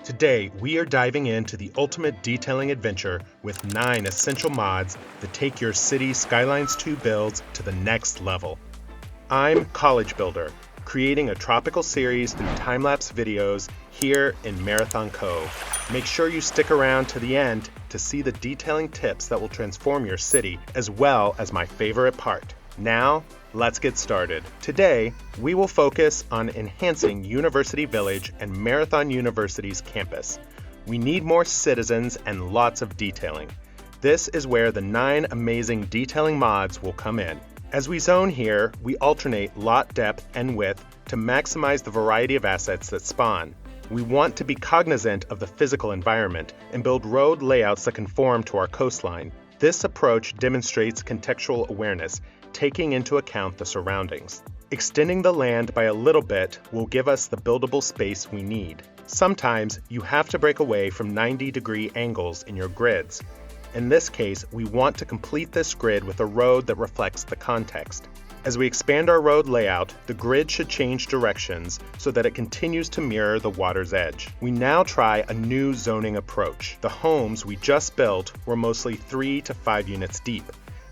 Today, we are diving into the ultimate detailing adventure with 9 essential mods that take your Cities Skylines 2 builds to the next level. I'm College Builder, creating a tropical series through time-lapse videos here in Marathon Cove. Make sure you stick around to the end to see the detailing tips that will transform your city, as well as my favorite part. Now, let's get started. Today, we will focus on enhancing University Village and Marathon University's campus. We need more citizens and lots of detailing. This is where the 9 amazing detailing mods will come in. As we zone here, we alternate lot depth and width to maximize the variety of assets that spawn. We want to be cognizant of the physical environment and build road layouts that conform to our coastline. This approach demonstrates contextual awareness, taking into account the surroundings. Extending the land by a little bit will give us the buildable space we need. Sometimes you have to break away from 90-degree angles in your grids. In this case, we want to complete this grid with a road that reflects the context. As we expand our road layout, the grid should change directions so that it continues to mirror the water's edge. We now try a new zoning approach. The homes we just built were mostly 3 to 5 units deep,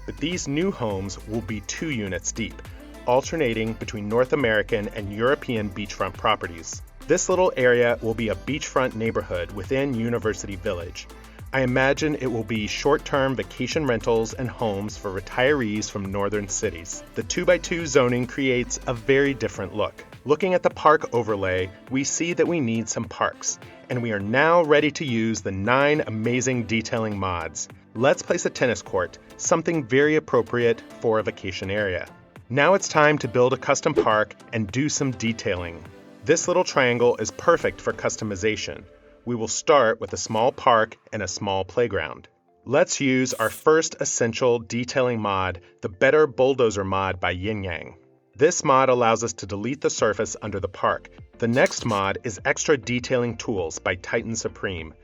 but these new homes will be 2 units deep, alternating between North American and European beachfront properties. This little area will be a beachfront neighborhood within University Village. I imagine it will be short-term vacation rentals and homes for retirees from northern cities. The 2x2 zoning creates a very different look. Looking at the park overlay, we see that we need some parks, and we are now ready to use the 9 amazing detailing mods. Let's place a tennis court, something very appropriate for a vacation area. Now it's time to build a custom park and do some detailing. This little triangle is perfect for customization. We will start with a small park and a small playground. Let's use our first essential detailing mod, the Better Bulldozer mod by Yin Yang. This mod allows us to delete the surface under the park. The next mod is Extra Detailing Tools by Titan Supreme.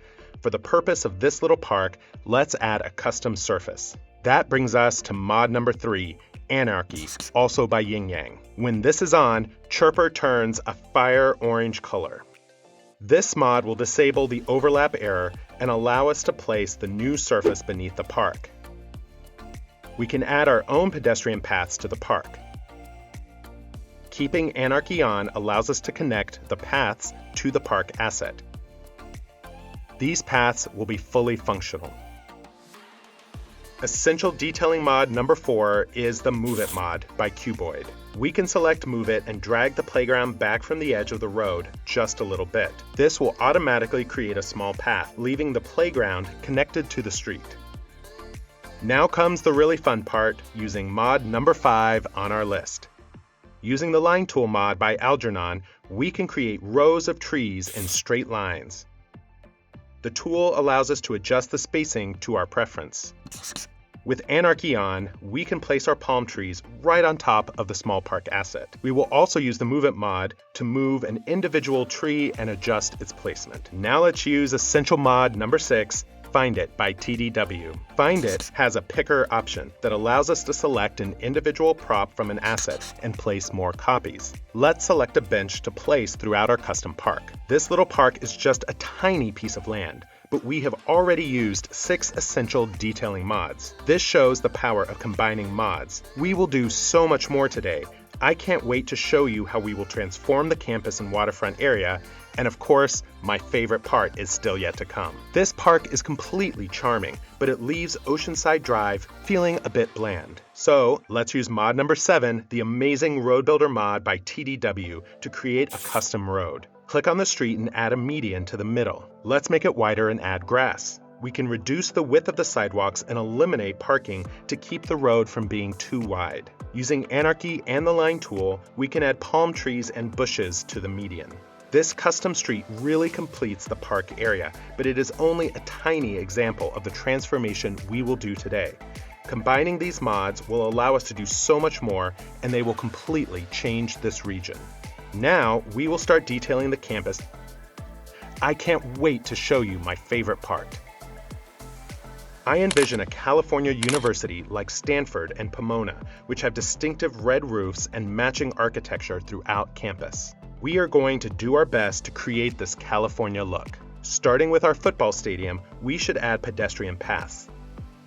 For the purpose of this little park, let's add a custom surface. That brings us to mod number 3, Anarchy, also by Yin Yang. When this is on, Chirper turns a fire orange color. This mod will disable the overlap error and allow us to place the new surface beneath the park. We can add our own pedestrian paths to the park. Keeping Anarchy on allows us to connect the paths to the park asset. These paths will be fully functional. Essential detailing mod number 4 is the Move It mod by Cuboid. We can select Move It and drag the playground back from the edge of the road just a little bit. This will automatically create a small path, leaving the playground connected to the street. Now comes the really fun part, using mod number 5 on our list. Using the Line Tool mod by Algernon, we can create rows of trees in straight lines. The tool allows us to adjust the spacing to our preference. With Anarchy on, we can place our palm trees right on top of the small park asset. We will also use the Move It mod to move an individual tree and adjust its placement. Now let's use essential mod number 6, Find It by TDW. Find It has a picker option that allows us to select an individual prop from an asset and place more copies. Let's select a bench to place throughout our custom park. This little park is just a tiny piece of land, but we have already used 6 essential detailing mods. This shows the power of combining mods. We will do so much more today. I can't wait to show you how we will transform the campus and waterfront area, and of course, my favorite part is still yet to come. This park is completely charming, but it leaves Oceanside Drive feeling a bit bland. So let's use mod number 7, the amazing Road Builder mod by TDW, to create a custom road. Click on the street and add a median to the middle. Let's make it wider and add grass. We can reduce the width of the sidewalks and eliminate parking to keep the road from being too wide. Using Anarchy and the Line tool, we can add palm trees and bushes to the median. This custom street really completes the park area, but it is only a tiny example of the transformation we will do today. Combining these mods will allow us to do so much more, and they will completely change this region. Now, we will start detailing the campus. I can't wait to show you my favorite part. I envision a California university like Stanford and Pomona, which have distinctive red roofs and matching architecture throughout campus. We are going to do our best to create this California look. Starting with our football stadium, we should add pedestrian paths.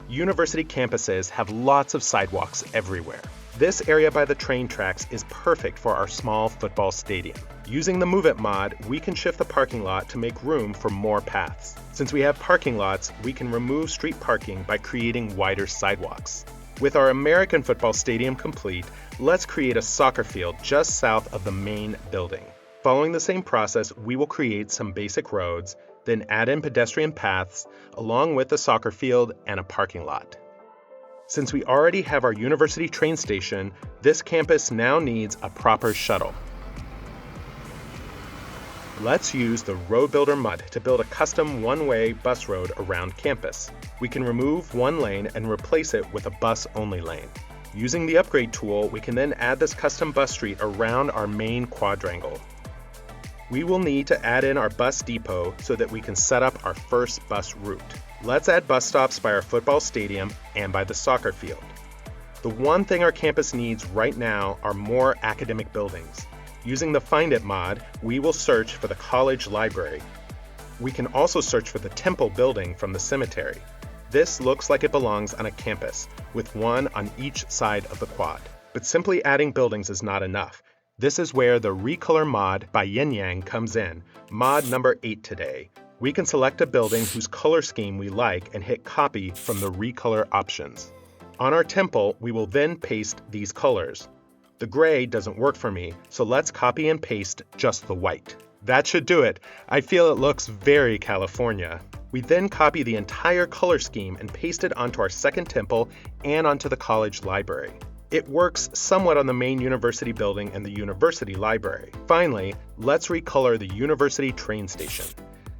University campuses have lots of sidewalks everywhere. This area by the train tracks is perfect for our small football stadium. Using the Move It mod, we can shift the parking lot to make room for more paths. Since we have parking lots, we can remove street parking by creating wider sidewalks. With our American football stadium complete, let's create a soccer field just south of the main building. Following the same process, we will create some basic roads, then add in pedestrian paths, along with the soccer field and a parking lot. Since we already have our university train station, this campus now needs a proper shuttle. Let's use the Road Builder mud to build a custom one-way bus road around campus. We can remove one lane and replace it with a bus-only lane. Using the upgrade tool, we can then add this custom bus street around our main quadrangle. We will need to add in our bus depot so that we can set up our first bus route. Let's add bus stops by our football stadium and by the soccer field. The one thing our campus needs right now are more academic buildings. Using the Find It mod, we will search for the college library. We can also search for the temple building from the cemetery. This looks like it belongs on a campus, with one on each side of the quad. But simply adding buildings is not enough. This is where the Recolor mod by Yin Yang comes in, mod number 8 today. We can select a building whose color scheme we like and hit copy from the Recolor options. On our temple, we will then paste these colors. The gray doesn't work for me, so let's copy and paste just the white. That should do it. I feel it looks very California. We then copy the entire color scheme and paste it onto our second temple and onto the college library. It works somewhat on the main university building and the university library. Finally, let's recolor the university train station.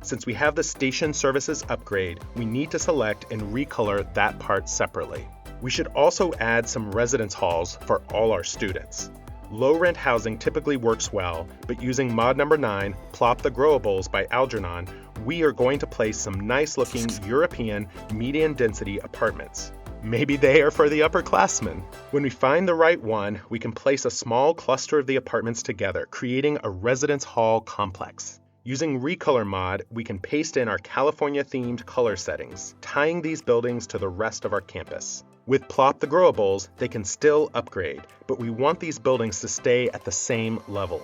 Since we have the station services upgrade, we need to select and recolor that part separately. We should also add some residence halls for all our students. Low rent housing typically works well, but using mod number 9, Plop the Growables by Algernon, we are going to place some nice looking European median density apartments. Maybe they are for the upperclassmen. When we find the right one, we can place a small cluster of the apartments together, creating a residence hall complex. Using Recolor mod, we can paste in our California-themed color settings, tying these buildings to the rest of our campus. With Plop the Growables, they can still upgrade, but we want these buildings to stay at the same level.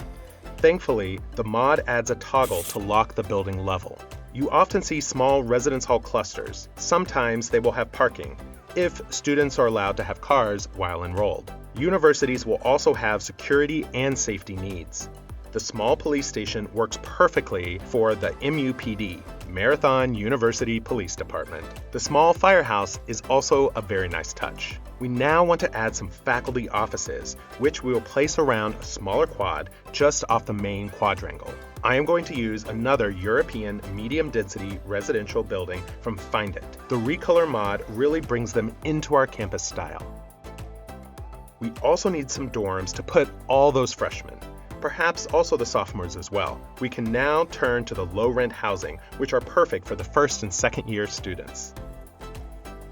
Thankfully, the mod adds a toggle to lock the building level. You often see small residence hall clusters. Sometimes they will have parking, if students are allowed to have cars while enrolled. Universities will also have security and safety needs. The small police station works perfectly for the MUPD, Marathon University Police Department. The small firehouse is also a very nice touch. We now want to add some faculty offices, which we will place around a smaller quad just off the main quadrangle. I am going to use another European medium-density residential building from Find It. The Recolor mod really brings them into our campus style. We also need some dorms to put all those freshmen, perhaps also the sophomores as well. We can now turn to the low-rent housing, which are perfect for the first and second year students.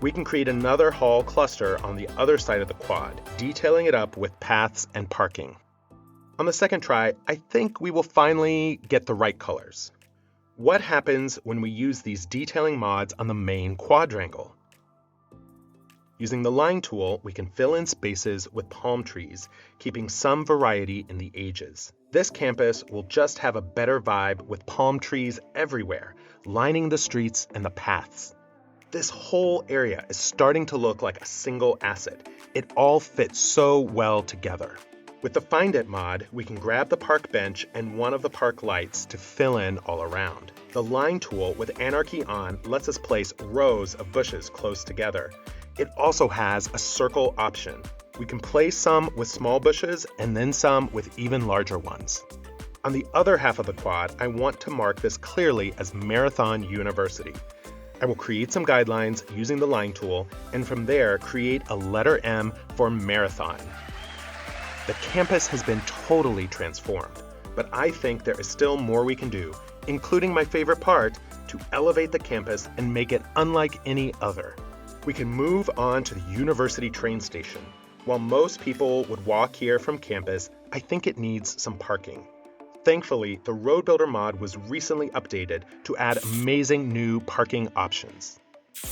We can create another hall cluster on the other side of the quad, detailing it up with paths and parking. On the second try, I think we will finally get the right colors. What happens when we use these detailing mods on the main quadrangle? Using the line tool, we can fill in spaces with palm trees, keeping some variety in the ages. This campus will just have a better vibe with palm trees everywhere, lining the streets and the paths. This whole area is starting to look like a single asset. It all fits so well together. With the Find It mod, we can grab the park bench and one of the park lights to fill in all around. The line tool with Anarchy on lets us place rows of bushes close together. It also has a circle option. We can place some with small bushes and then some with even larger ones. On the other half of the quad, I want to mark this clearly as Marathon University. I will create some guidelines using the line tool, and from there create a letter M for Marathon. The campus has been totally transformed, but I think there is still more we can do, including my favorite part, to elevate the campus and make it unlike any other. We can move on to the university train station. While most people would walk here from campus, I think it needs some parking. Thankfully, the Road Builder mod was recently updated to add amazing new parking options.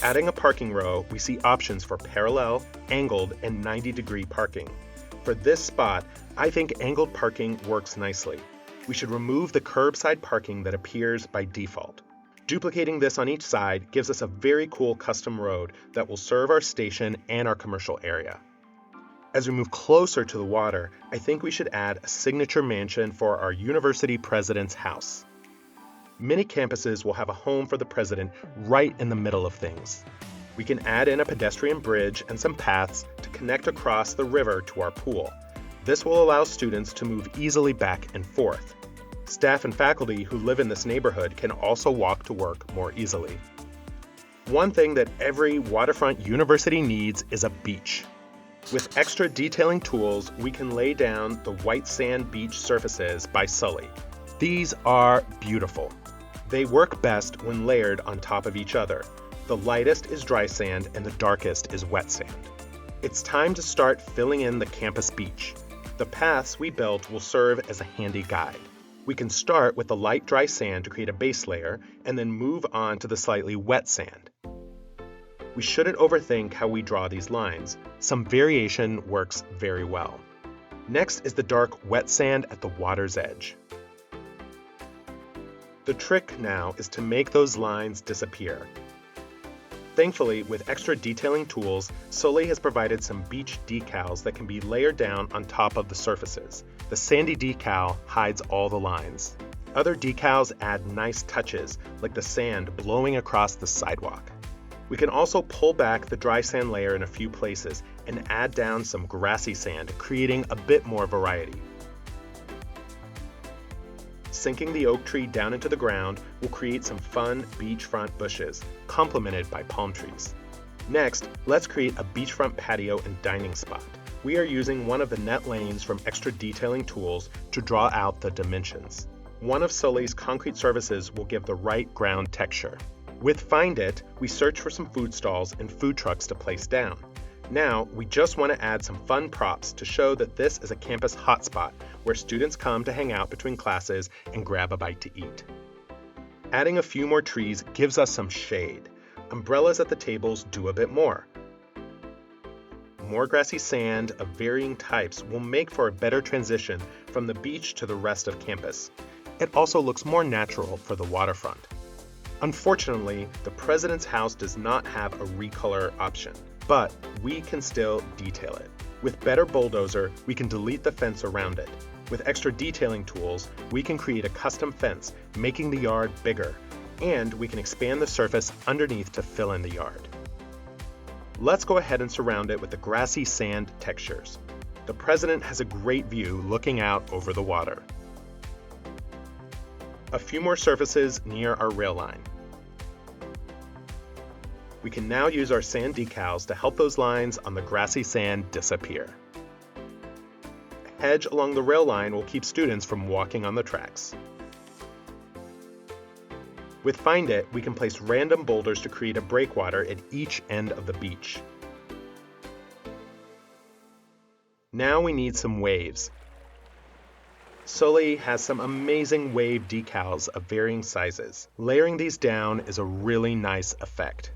Adding a parking row, we see options for parallel, angled, and 90-degree parking. For this spot, I think angled parking works nicely. We should remove the curbside parking that appears by default. Duplicating this on each side gives us a very cool custom road that will serve our station and our commercial area. As we move closer to the water, I think we should add a signature mansion for our university president's house. Many campuses will have a home for the president right in the middle of things. We can add in a pedestrian bridge and some paths to connect across the river to our pool. This will allow students to move easily back and forth. Staff and faculty who live in this neighborhood can also walk to work more easily. One thing that every waterfront university needs is a beach. With extra detailing tools, we can lay down the white sand beach surfaces by Sully. These are beautiful. They work best when layered on top of each other. The lightest is dry sand and the darkest is wet sand. It's time to start filling in the campus beach. The paths we built will serve as a handy guide. We can start with the light dry sand to create a base layer and then move on to the slightly wet sand. We shouldn't overthink how we draw these lines. Some variation works very well. Next is the dark wet sand at the water's edge. The trick now is to make those lines disappear. Thankfully, with extra detailing tools, Soleil has provided some beach decals that can be layered down on top of the surfaces. The sandy decal hides all the lines. Other decals add nice touches, like the sand blowing across the sidewalk. We can also pull back the dry sand layer in a few places and add down some grassy sand, creating a bit more variety. Sinking the oak tree down into the ground will create some fun beachfront bushes, complemented by palm trees. Next, let's create a beachfront patio and dining spot. We are using one of the net lanes from extra detailing tools to draw out the dimensions. One of Soleil's concrete surfaces will give the right ground texture. With Find It, we search for some food stalls and food trucks to place down. Now, we just want to add some fun props to show that this is a campus hotspot where students come to hang out between classes and grab a bite to eat. Adding a few more trees gives us some shade. Umbrellas at the tables do a bit more. More grassy sand of varying types will make for a better transition from the beach to the rest of campus. It also looks more natural for the waterfront. Unfortunately, the president's house does not have a recolor option, but we can still detail it. With better bulldozer, we can delete the fence around it. With extra detailing tools, we can create a custom fence, making the yard bigger, and we can expand the surface underneath to fill in the yard. Let's go ahead and surround it with the grassy sand textures. The president has a great view looking out over the water. A few more surfaces near our rail line. We can now use our sand decals to help those lines on the grassy sand disappear. A hedge along the rail line will keep students from walking on the tracks. With Find It, we can place random boulders to create a breakwater at each end of the beach. Now we need some waves. Soleil has some amazing wave decals of varying sizes. Layering these down is a really nice effect.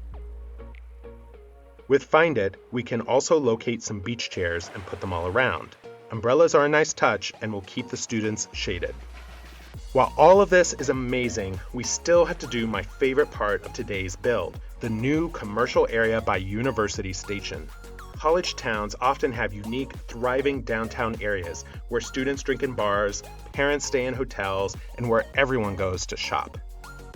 With Find It, we can also locate some beach chairs and put them all around. Umbrellas are a nice touch and will keep the students shaded. While all of this is amazing, we still have to do my favorite part of today's build, the new commercial area by University Station. College towns often have unique, thriving downtown areas where students drink in bars, parents stay in hotels, and where everyone goes to shop.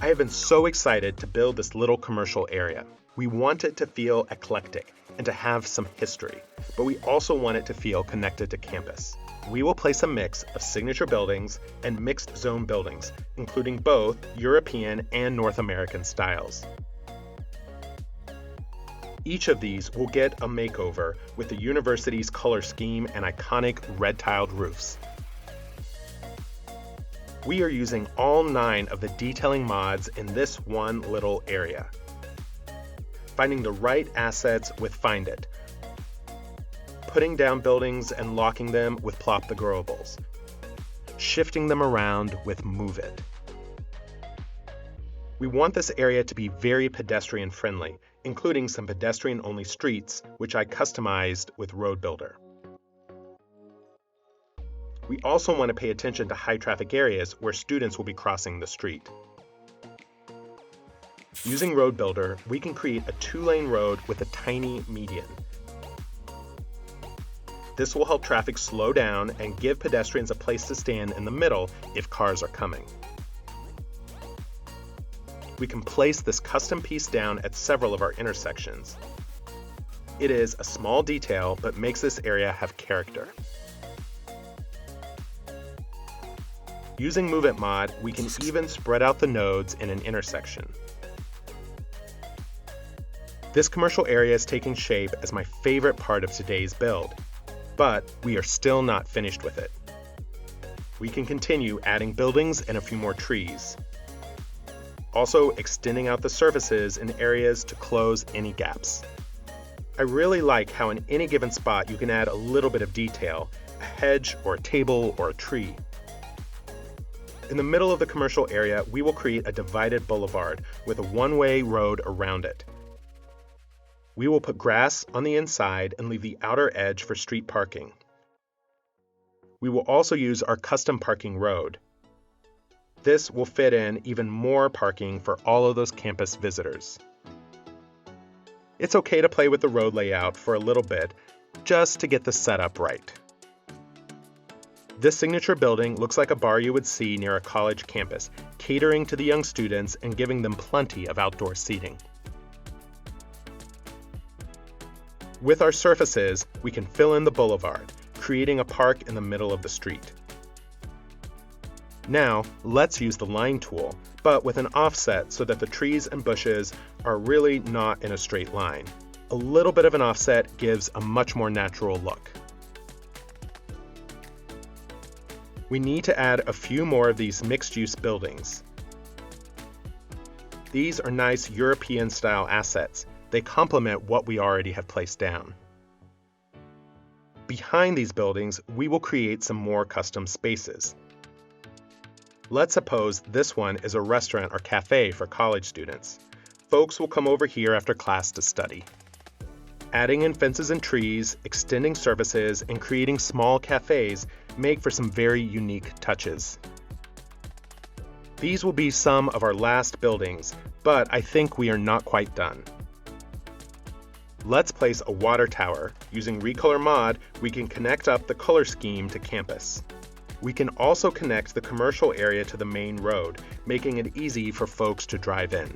I have been so excited to build this little commercial area. We want it to feel eclectic and to have some history, but we also want it to feel connected to campus. We will place a mix of signature buildings and mixed zone buildings, including both European and North American styles. Each of these will get a makeover with the university's color scheme and iconic red-tiled roofs. We are using all 9 of the detailing mods in this one little area. Finding the right assets with Find It. Putting down buildings and locking them with Plop the Growables. shifting them around with Move It. We want this area to be very pedestrian friendly, including some pedestrian-only streets, which I customized with Road Builder. We also want to pay attention to high traffic areas where students will be crossing the street. Using Road Builder, we can create a 2-lane road with a tiny median. This will help traffic slow down and give pedestrians a place to stand in the middle if cars are coming. We can place this custom piece down at several of our intersections. It is a small detail, but makes this area have character. Using Move It Mod, we can even spread out the nodes in an intersection. This commercial area is taking shape as my favorite part of today's build, but we are still not finished with it. We can continue adding buildings and a few more trees. Also extending out the surfaces in areas to close any gaps. I really like how in any given spot you can add a little bit of detail, a hedge or a table or a tree. In the middle of the commercial area, we will create a divided boulevard with a one-way road around it. We will put grass on the inside and leave the outer edge for street parking. We will also use our custom parking road. This will fit in even more parking for all of those campus visitors. It's okay to play with the road layout for a little bit, just to get the setup right. This signature building looks like a bar you would see near a college campus, catering to the young students and giving them plenty of outdoor seating. With our surfaces, we can fill in the boulevard, creating a park in the middle of the street. Now, let's use the line tool, but with an offset so that the trees and bushes are really not in a straight line. A little bit of an offset gives a much more natural look. We need to add a few more of these mixed-use buildings. These are nice European-style assets. They complement what we already have placed down. Behind these buildings, we will create some more custom spaces. Let's suppose this one is a restaurant or cafe for college students. Folks will come over here after class to study. Adding in fences and trees, extending services, and creating small cafes make for some very unique touches. These will be some of our last buildings, but I think we are not quite done. Let's place a water tower. Using Recolor Mod, we can connect up the color scheme to campus. We can also connect the commercial area to the main road, making it easy for folks to drive in.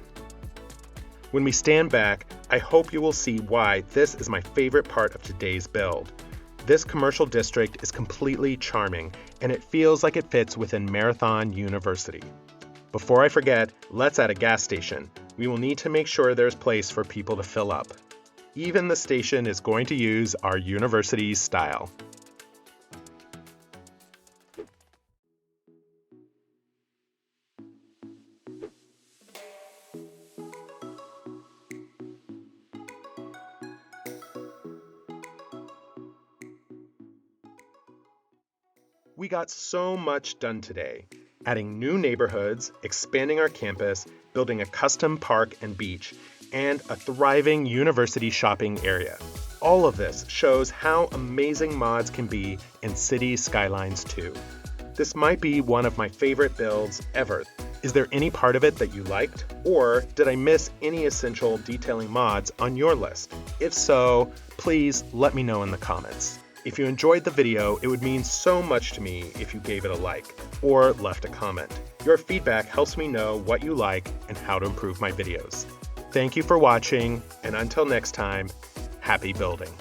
When we stand back, I hope you will see why this is my favorite part of today's build. This commercial district is completely charming, and it feels like it fits within Marathon University. Before I forget, let's add a gas station. We will need to make sure there's place for people to fill up. Even the station is going to use our university style. We got so much done today, adding new neighborhoods, expanding our campus, building a custom park and beach, and a thriving university shopping area. All of this shows how amazing mods can be in Cities Skylines 2. This might be one of my favorite builds ever. Is there any part of it that you liked? Or did I miss any essential detailing mods on your list? If so, please let me know in the comments. If you enjoyed the video, it would mean so much to me if you gave it a like or left a comment. Your feedback helps me know what you like and how to improve my videos. Thank you for watching, and until next time, happy building.